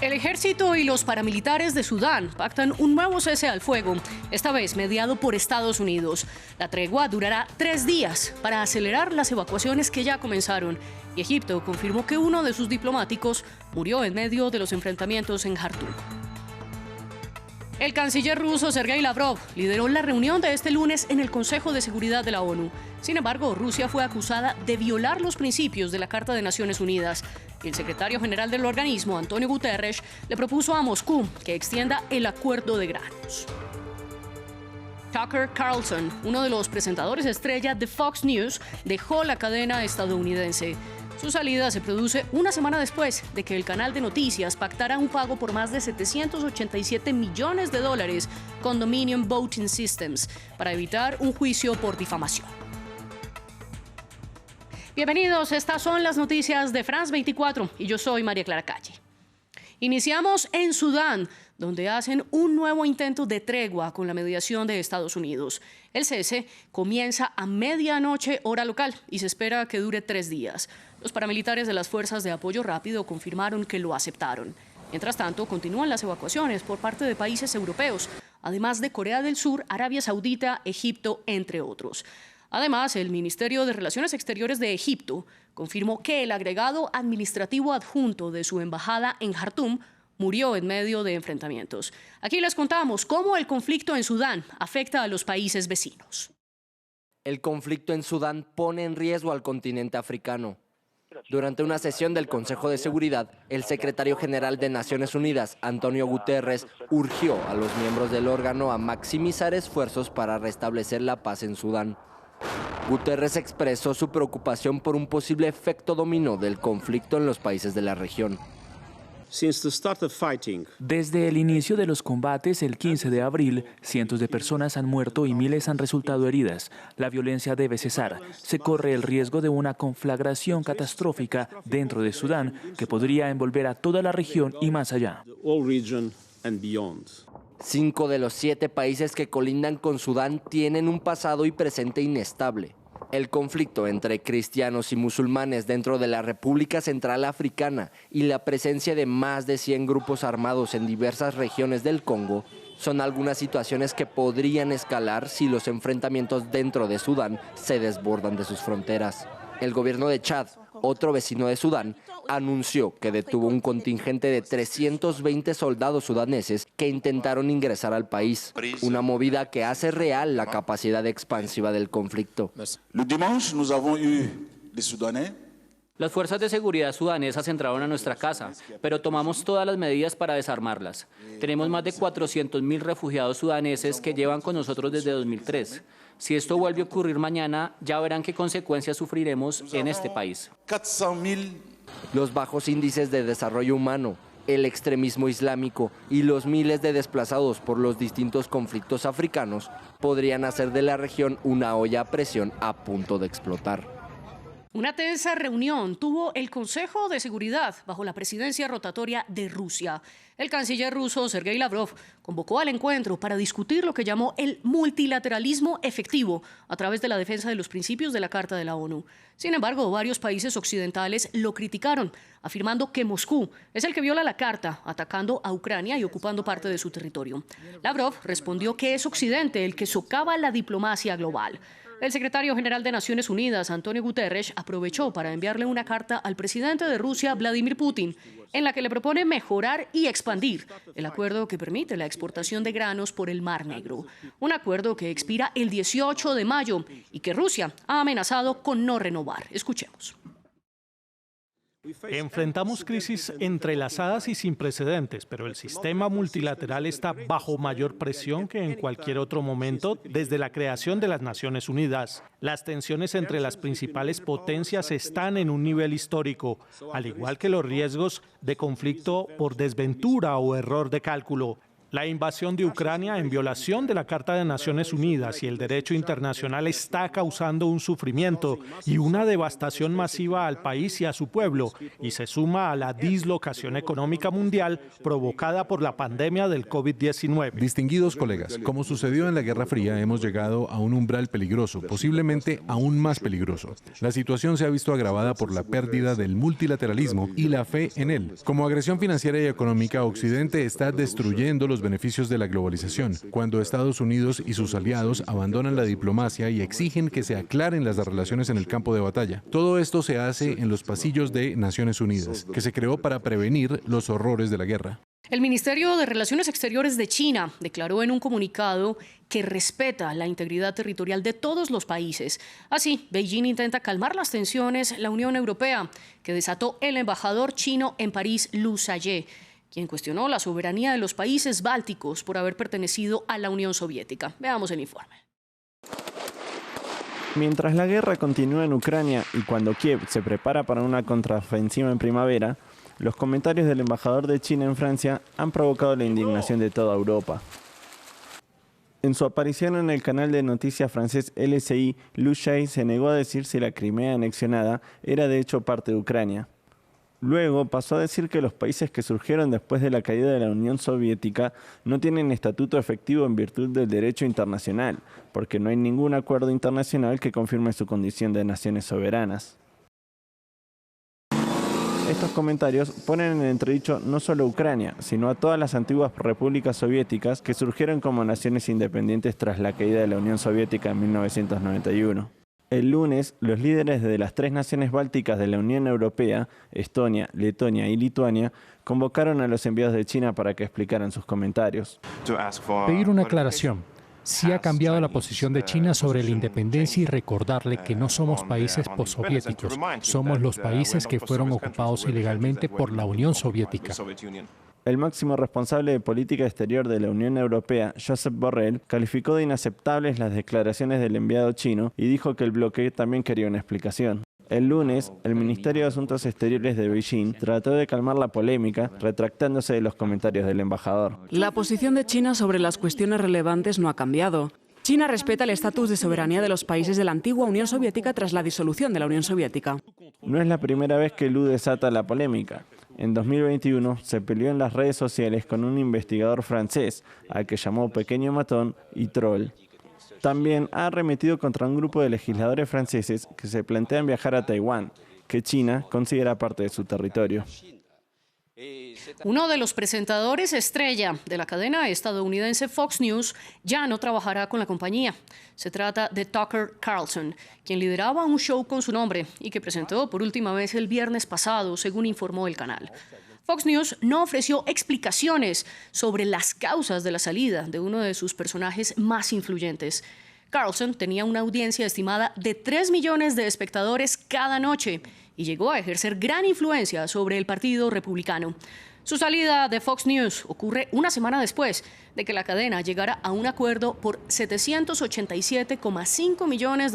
El ejército y los paramilitares de Sudán pactan un nuevo cese al fuego, esta vez mediado por Estados Unidos. La tregua durará 3 días para acelerar las evacuaciones que ya comenzaron. Y Egipto confirmó que uno de sus diplomáticos murió en medio de los enfrentamientos en Jartum. El canciller ruso Sergei Lavrov lideró la reunión de este lunes en el Consejo de Seguridad de la ONU. Sin embargo, Rusia fue acusada de violar los principios de la Carta de Naciones Unidas. Y el secretario general del organismo, Antonio Guterres, le propuso a Moscú que extienda el acuerdo de granos. Tucker Carlson, uno de los presentadores estrella de Fox News, dejó la cadena estadounidense. Su salida se produce una semana después de que el canal de noticias pactara un pago por más de $787 millones con Dominion Voting Systems para evitar un juicio por difamación. Bienvenidos, estas son las noticias de France 24 y yo soy María Clara Calle. Iniciamos en Sudán, donde hacen un nuevo intento de tregua con la mediación de Estados Unidos. El cese comienza a medianoche hora local y se espera que dure 3 días. Los paramilitares de las Fuerzas de Apoyo Rápido confirmaron que lo aceptaron. Mientras tanto, continúan las evacuaciones por parte de países europeos, además de Corea del Sur, Arabia Saudita, Egipto, entre otros. Además, el Ministerio de Relaciones Exteriores de Egipto confirmó que el agregado administrativo adjunto de su embajada en Jartum murió en medio de enfrentamientos. Aquí les contamos cómo el conflicto en Sudán afecta a los países vecinos. El conflicto en Sudán pone en riesgo al continente africano. Durante una sesión del Consejo de Seguridad, el secretario general de Naciones Unidas, Antonio Guterres, urgió a los miembros del órgano a maximizar esfuerzos para restablecer la paz en Sudán. Guterres expresó su preocupación por un posible efecto dominó del conflicto en los países de la región. Desde el inicio de los combates, el 15 de abril, cientos de personas han muerto y miles han resultado heridas. La violencia debe cesar. Se corre el riesgo de una conflagración catastrófica dentro de Sudán que podría envolver a toda la región y más allá. 5 de los 7 países que colindan con Sudán tienen un pasado y presente inestable. El conflicto entre cristianos y musulmanes dentro de la República Central Africana y la presencia de más de 100 grupos armados en diversas regiones del Congo son algunas situaciones que podrían escalar si los enfrentamientos dentro de Sudán se desbordan de sus fronteras. El gobierno de Chad, otro vecino de Sudán, anunció que detuvo un contingente de 320 soldados sudaneses que intentaron ingresar al país, una movida que hace real la capacidad expansiva del conflicto. Las fuerzas de seguridad sudanesas entraron a nuestra casa, pero tomamos todas las medidas para desarmarlas. Tenemos más de 400.000 refugiados sudaneses que llevan con nosotros desde 2003. Si esto vuelve a ocurrir mañana, ya verán qué consecuencias sufriremos en este país. Los bajos índices de desarrollo humano, el extremismo islámico y los miles de desplazados por los distintos conflictos africanos podrían hacer de la región una olla a presión a punto de explotar. Una tensa reunión tuvo el Consejo de Seguridad bajo la presidencia rotatoria de Rusia. El canciller ruso Sergei Lavrov convocó al encuentro para discutir lo que llamó el multilateralismo efectivo a través de la defensa de los principios de la Carta de la ONU. Sin embargo, varios países occidentales lo criticaron, afirmando que Moscú es el que viola la Carta, atacando a Ucrania y ocupando parte de su territorio. Lavrov respondió que es Occidente el que socava la diplomacia global. El secretario general de Naciones Unidas, Antonio Guterres, aprovechó para enviarle una carta al presidente de Rusia, Vladimir Putin, en la que le propone mejorar y expandir el acuerdo que permite la exportación de granos por el Mar Negro. Un acuerdo que expira el 18 de mayo y que Rusia ha amenazado con no renovar. Escuchemos. Enfrentamos crisis entrelazadas y sin precedentes, pero el sistema multilateral está bajo mayor presión que en cualquier otro momento desde la creación de las Naciones Unidas. Las tensiones entre las principales potencias están en un nivel histórico, al igual que los riesgos de conflicto por desventura o error de cálculo. La invasión de Ucrania en violación de la Carta de Naciones Unidas y el derecho internacional está causando un sufrimiento y una devastación masiva al país y a su pueblo, y se suma a la dislocación económica mundial provocada por la pandemia del COVID-19. Distinguidos colegas, como sucedió en la Guerra Fría, hemos llegado a un umbral peligroso, posiblemente aún más peligroso. La situación se ha visto agravada por la pérdida del multilateralismo y la fe en él. Como agresión financiera y económica, Occidente está destruyendo los beneficios de la globalización, cuando Estados Unidos y sus aliados abandonan la diplomacia y exigen que se aclaren las relaciones en el campo de batalla. Todo esto se hace en los pasillos de Naciones Unidas, que se creó para prevenir los horrores de la guerra. El Ministerio de Relaciones Exteriores de China declaró en un comunicado que respeta la integridad territorial de todos los países. Así, Beijing intenta calmar las tensiones en la Unión Europea, que desató el embajador chino en París, Liu Zhaye, quien cuestionó la soberanía de los países bálticos por haber pertenecido a la Unión Soviética. Veamos el informe. Mientras la guerra continúa en Ucrania y cuando Kiev se prepara para una contraofensiva en primavera, los comentarios del embajador de China en Francia han provocado la indignación de toda Europa. En su aparición en el canal de noticias francés LCI, Liu Zhaye se negó a decir si la Crimea anexionada era de hecho parte de Ucrania. Luego pasó a decir que los países que surgieron después de la caída de la Unión Soviética no tienen estatuto efectivo en virtud del derecho internacional, porque no hay ningún acuerdo internacional que confirme su condición de naciones soberanas. Estos comentarios ponen en entredicho no solo a Ucrania, sino a todas las antiguas repúblicas soviéticas que surgieron como naciones independientes tras la caída de la Unión Soviética en 1991. El lunes, los líderes de las 3 naciones bálticas de la Unión Europea, Estonia, Letonia y Lituania, convocaron a los enviados de China para que explicaran sus comentarios. Pedir una aclaración. Sí ha cambiado la posición de China sobre la independencia y recordarle que no somos países postsoviéticos, somos los países que fueron ocupados ilegalmente por la Unión Soviética. El máximo responsable de política exterior de la Unión Europea, Josep Borrell, calificó de inaceptables las declaraciones del enviado chino y dijo que el bloque también quería una explicación. El lunes, el Ministerio de Asuntos Exteriores de Beijing trató de calmar la polémica, retractándose de los comentarios del embajador. La posición de China sobre las cuestiones relevantes no ha cambiado. China respeta el estatus de soberanía de los países de la antigua Unión Soviética tras la disolución de la Unión Soviética. No es la primera vez que Liu desata la polémica. En 2021 se peleó en las redes sociales con un investigador francés, al que llamó pequeño matón y troll. También ha arremetido contra un grupo de legisladores franceses que se plantean viajar a Taiwán, que China considera parte de su territorio. Uno de los presentadores estrella de la cadena estadounidense Fox News ya no trabajará con la compañía. Se trata de Tucker Carlson, quien lideraba un show con su nombre y que presentó por última vez el viernes pasado, según informó el canal. Fox News no ofreció explicaciones sobre las causas de la salida de uno de sus personajes más influyentes. Carlson tenía una audiencia estimada de 3 millones de espectadores cada noche y llegó a ejercer gran influencia sobre el Partido Republicano. Su salida de Fox News ocurre una semana después de que la cadena llegara a un acuerdo por $787,5 millones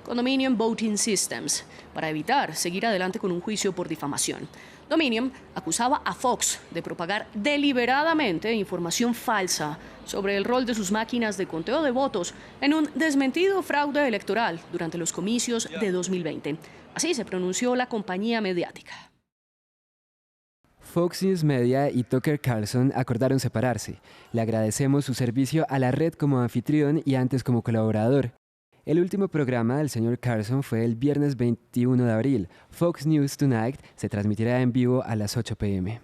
con Dominion Voting Systems para evitar seguir adelante con un juicio por difamación. Dominion acusaba a Fox de propagar deliberadamente información falsa sobre el rol de sus máquinas de conteo de votos en un desmentido fraude electoral durante los comicios de 2020. Así se pronunció la compañía mediática. Fox News Media y Tucker Carlson acordaron separarse. Le agradecemos su servicio a la red como anfitrión y antes como colaborador. El último programa del señor Carlson fue el viernes 21 de abril. Fox News Tonight se transmitirá en vivo a las 8 p.m.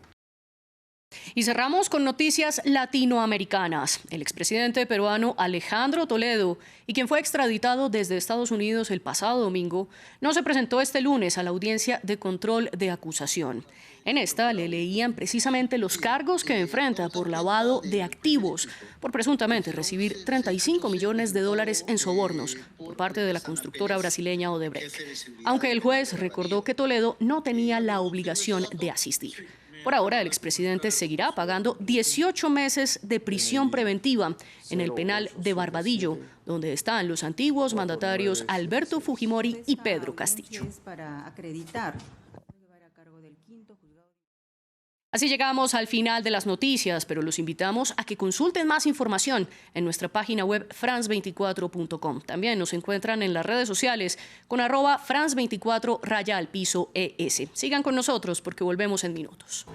Y cerramos con noticias latinoamericanas. El expresidente peruano Alejandro Toledo, y quien fue extraditado desde Estados Unidos el pasado domingo, no se presentó este lunes a la audiencia de control de acusación. En esta le leían precisamente los cargos que enfrenta por lavado de activos, por presuntamente recibir $35 millones en sobornos por parte de la constructora brasileña Odebrecht. Aunque el juez recordó que Toledo no tenía la obligación de asistir. Por ahora, el expresidente seguirá pagando 18 meses de prisión preventiva en el penal de Barbadillo, donde están los antiguos mandatarios Alberto Fujimori y Pedro Castillo. Así llegamos al final de las noticias, pero los invitamos a que consulten más información en nuestra página web france24.com. También nos encuentran en las redes sociales con @France24_ES. Sigan con nosotros porque volvemos en minutos.